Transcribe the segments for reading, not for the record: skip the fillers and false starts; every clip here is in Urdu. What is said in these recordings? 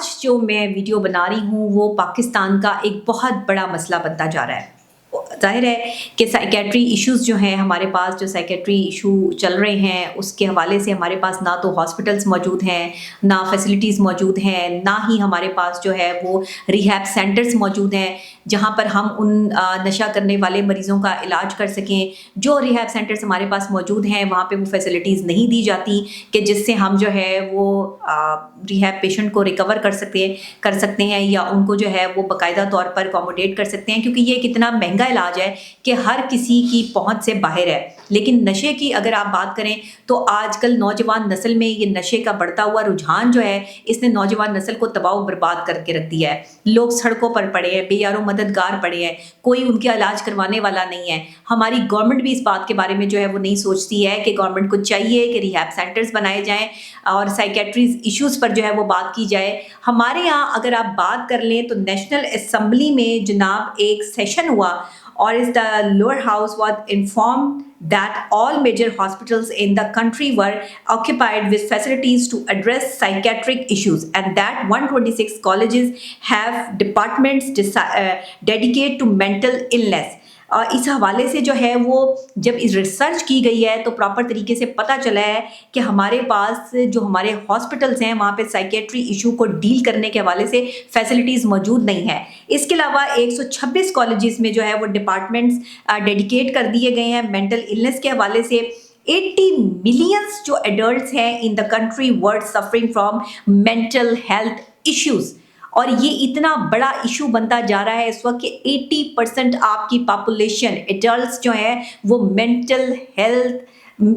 آج جو میں ویڈیو بنا رہی ہوں وہ پاکستان کا ایک بہت بڑا مسئلہ بنتا جا رہا ہے۔ ظاہر ہے کہ سائیکیٹری ایشوز جو ہیں ہمارے پاس، جو سائیکیٹری ایشو چل رہے ہیں اس کے حوالے سے ہمارے پاس نہ تو ہاسپٹلس موجود ہیں، نہ فیسلٹیز موجود ہیں، نہ ہی ہمارے پاس جو ہے وہ ریہیب سینٹرز موجود ہیں جہاں پر ہم ان نشہ کرنے والے مریضوں کا علاج کر سکیں۔ جو ریہیب سینٹرز ہمارے پاس موجود ہیں وہاں پہ وہ فیسلٹیز نہیں دی جاتی کہ جس سے ہم جو ہے وہ ریہیب پیشنٹ کو ریکور کر سکتے ہیں یا ان کو جو ہے وہ باقاعدہ طور پر اکوموڈیٹ کر سکتے ہیں، کیونکہ یہ کتنا مہنگا علاج ہے کہ ہر کسی کی پہنچ سے باہر ہے۔ لیکن نشے کی اگر آپ بات کریں تو آج کل نوجوان نسل میں یہ نشے کا بڑھتا ہوا رجحان جو ہے اس نے نوجوان نسل کو تباہ و برباد کر کے رکھ دیا ہے۔ لوگ سڑکوں پر پڑے ہیں، بے یار و مددگار پڑے ہیں، کوئی ان کا علاج کروانے والا نہیں ہے۔ ہماری گورنمنٹ بھی اس بات کے بارے میں جو ہے وہ نہیں سوچتی ہے کہ گورنمنٹ کو چاہیے کہ ریہیب سینٹرز بنائے جائیں اور سائیکیٹریز ایشوز پر جو ہے وہ بات کی جائے۔ ہمارے یہاں اگر آپ بات کر لیں تو نیشنل اسمبلی میں جناب ایک سیشن ہوا اور the lower house was informed that all major hospitals in the country were occupied with facilities to address psychiatric issues and that 126 colleges have departments dedicated to mental illness۔ اور اس حوالے سے جو ہے وہ جب اس ریسرچ کی گئی ہے تو پراپر طریقے سے پتہ چلا ہے کہ ہمارے پاس جو ہمارے ہاسپٹلس ہیں وہاں پہ سائیکیٹری ایشو کو ڈیل کرنے کے حوالے سے فیسلٹیز موجود نہیں ہیں۔ اس کے علاوہ 126 کالجز میں جو ہے وہ ڈپارٹمنٹس ڈیڈیکیٹ کر دیے گئے ہیں مینٹل النس کے حوالے سے۔ 80 ملینز جو ایڈلٹس ہیں in the country world suffering from mental health issues, اور یہ اتنا بڑا ایشو بنتا جا رہا ہے اس وقت کہ 80% آپ کی پاپولیشن ایڈلٹس جو ہیں وہ مینٹل ہیلتھ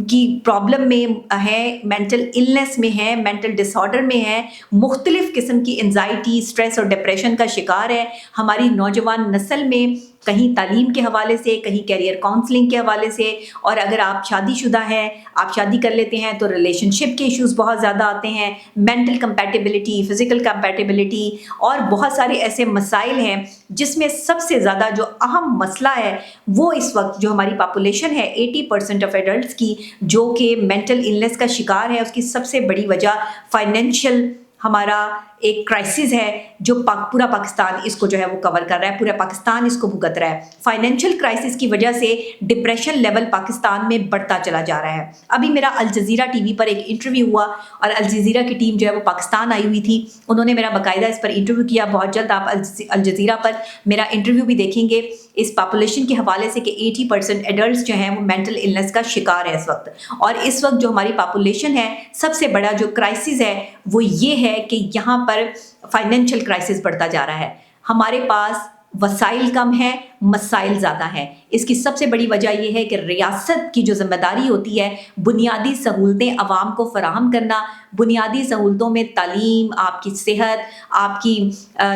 کی پرابلم میں ہیں، مینٹل النس میں ہیں، مینٹل ڈس آرڈر میں ہیں، مختلف قسم کی انزائٹی، اسٹریس اور ڈپریشن کا شکار ہے۔ ہماری نوجوان نسل میں کہیں تعلیم کے حوالے سے، کہیں کیریئر کاؤنسلنگ کے حوالے سے، اور اگر آپ شادی شدہ ہیں، آپ شادی کر لیتے ہیں تو ریلیشن شپ کے ایشوز بہت زیادہ آتے ہیں، مینٹل کمپیٹیبلٹی، فزیکل کمپیٹیبلٹی، اور بہت سارے ایسے مسائل ہیں جس میں سب سے زیادہ جو اہم مسئلہ ہے وہ اس وقت جو ہماری پاپولیشن ہے 80% آف ایڈلٹس کی جو کہ مینٹل النس کا شکار ہے، اس کی سب سے بڑی وجہ فائنینشیل ہمارا ایک کرائسس ہے جو پورا پاکستان اس کو جو ہے وہ کور کر رہا ہے، پورا پاکستان اس کو بھگت رہا ہے۔ فائنینشیل کرائسس کی وجہ سے ڈپریشن لیول پاکستان میں بڑھتا چلا جا رہا ہے۔ ابھی میرا الجزیرہ ٹی وی پر ایک انٹرویو ہوا اور الجزیرہ کی ٹیم جو ہے وہ پاکستان آئی ہوئی تھی، انہوں نے میرا باقاعدہ اس پر انٹرویو کیا۔ بہت جلد آپ الجزیرہ پر میرا انٹرویو بھی دیکھیں گے اس پاپولیشن کے حوالے سے کہ 80% ایڈلٹس جو ہیں وہ مینٹل النس کا شکار ہے اس وقت، اور اس وقت جو ہماری پاپولیشن ہے سب سے بڑا جو کرائسس ہے وہ یہ ہے کہ یہاں پر فائنینشیل کرائسس بڑھتا جا رہا ہے۔ ہمارے پاس وسائل کم ہیں، مسائل زیادہ ہیں۔ اس کی سب سے بڑی وجہ یہ ہے کہ ریاست کی جو ذمہ داری ہوتی ہے بنیادی سہولتیں عوام کو فراہم کرنا، بنیادی سہولتوں میں تعلیم، آپ کی صحت، آپ کی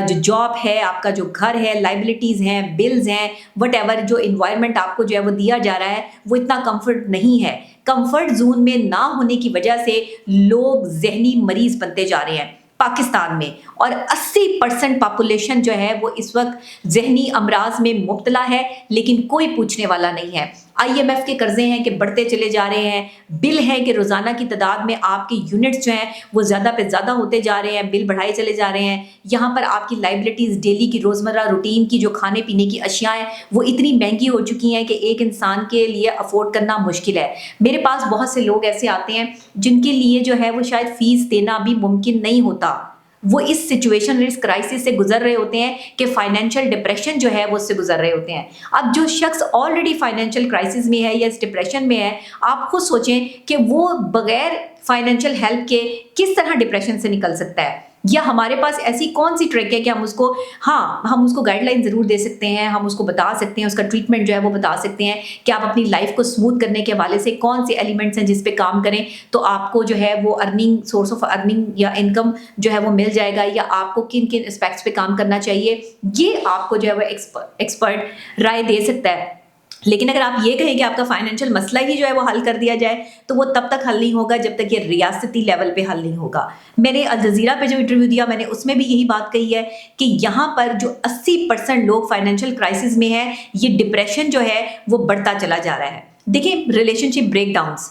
جو جاب ہے، آپ کا جو گھر ہے، لائبلٹیز ہیں، بلز ہیں، وٹ ایور جو انوائرمنٹ آپ کو جو ہے وہ دیا جا رہا ہے وہ اتنا کمفرٹ نہیں ہے۔ کمفرٹ زون میں نہ ہونے کی وجہ سے لوگ ذہنی مریض بنتے جا رہے ہیں پاکستان میں، اور 80% پاپولیشن جو ہے وہ اس وقت ذہنی امراض میں مبتلا ہے لیکن کوئی پوچھنے والا نہیں ہے۔ IMF کے قرضے ہیں کہ بڑھتے چلے جا رہے ہیں، بل ہے کہ روزانہ کی تعداد میں آپ کے یونٹس جو ہیں وہ زیادہ پہ زیادہ ہوتے جا رہے ہیں، بل بڑھائے چلے جا رہے ہیں۔ یہاں پر آپ کی لائبلٹیز، ڈیلی کی روزمرہ روٹین کی جو کھانے پینے کی اشیاء ہیں وہ اتنی مہنگی ہو چکی ہیں کہ ایک انسان کے لیے افورڈ کرنا مشکل ہے۔ میرے پاس بہت سے لوگ ایسے آتے ہیں جن کے لیے جو ہے وہ شاید فیس دینا بھی ممکن نہیں ہوتا، وہ اس سچویشن، اس کرائسس سے گزر رہے ہوتے ہیں کہ فائنینشیل ڈپریشن جو ہے وہ اس سے گزر رہے ہوتے ہیں۔ اب جو شخص آلریڈی فائنینشیل کرائسس میں ہے یا اس ڈپریشن میں ہے، آپ خود سوچیں کہ وہ بغیر فائنینشیل ہیلپ کے کس طرح ڈپریشن سے نکل سکتا ہے، یا ہمارے پاس ایسی کون سی ٹرک ہے کہ ہم اس کو گائیڈ لائن ضرور دے سکتے ہیں، ہم اس کو بتا سکتے ہیں، اس کا ٹریٹمنٹ جو ہے وہ بتا سکتے ہیں کہ آپ اپنی لائف کو اسموتھ کرنے کے حوالے سے کون سے ایلیمنٹس ہیں جس پہ کام کریں تو آپ کو جو ہے وہ سورس آف ارننگ یا انکم جو ہے وہ مل جائے گا، یا آپ کو کن کن اسپیکٹس پہ کام کرنا چاہیے، یہ آپ کو جو ہے وہ ایکسپرٹ رائے دے سکتا ہے۔ لیکن اگر آپ یہ کہیں کہ آپ کا فائنینشیل مسئلہ ہی جو ہے وہ حل کر دیا جائے تو وہ تب تک حل نہیں ہوگا جب تک یہ ریاستی لیول پہ حل نہیں ہوگا۔ میں نے الجزیرہ پہ جو انٹرویو دیا میں نے اس میں بھی یہی بات کہی ہے کہ یہاں پر جو 80% لوگ فائنینشیل کرائسس میں ہیں، یہ ڈپریشن جو ہے وہ بڑھتا چلا جا رہا ہے۔ دیکھیں ریلیشن شپ بریک ڈاؤنس،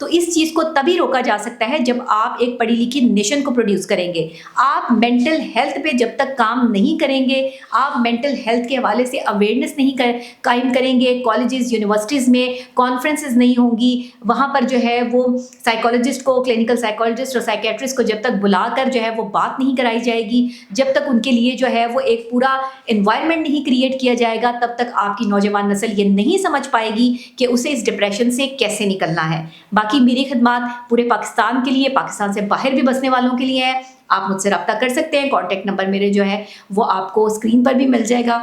تو اس چیز کو تبھی روکا جا سکتا ہے جب آپ ایک پڑھی لکھی نیشن کو پروڈیوس کریں گے. آپ مینٹل ہیلتھ پہ جب تک کام نہیں کریں گے, آپ مینٹل ہیلتھ کے حوالے سے اویئرنیس نہیں قائم کریں گے, کالجز یونیورسٹیز میں کانفرنسز نہیں ہوں گی, وہاں پر جو ہے وہ سائیکالوجسٹ کو, کلینکل سائیکالوجسٹ اور سائیکیٹرسٹ کو جب تک بلا کر جو ہے وہ بات نہیں کرائی جائے گی, جب تک ان کے لیے جو ہے وہ ایک پورا انوائرمنٹ نہیں کریٹ کیا جائے گا, تب تک آپ کی نوجوان نسل یہ نہیں سمجھ پائے گی کہ اسے اس ڈپریشن سے کیسے نکلنا ہے. باقی میری خدمات پورے پاکستان کے لیے, پاکستان سے باہر بھی بسنے والوں کے لیے ہے. آپ مجھ سے رابطہ کر سکتے ہیں, کانٹیکٹ نمبر میرے جو ہے وہ آپ کو اسکرین پر بھی مل جائے گا.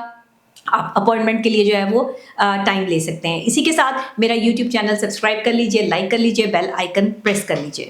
آپ اپوائنٹمنٹ کے لیے جو ہے وہ ٹائم لے سکتے ہیں. اسی کے ساتھ میرا یوٹیوب چینل سبسکرائب کر لیجئے, لائک کر لیجئے, بیل آئیکن پریس کر لیجئے.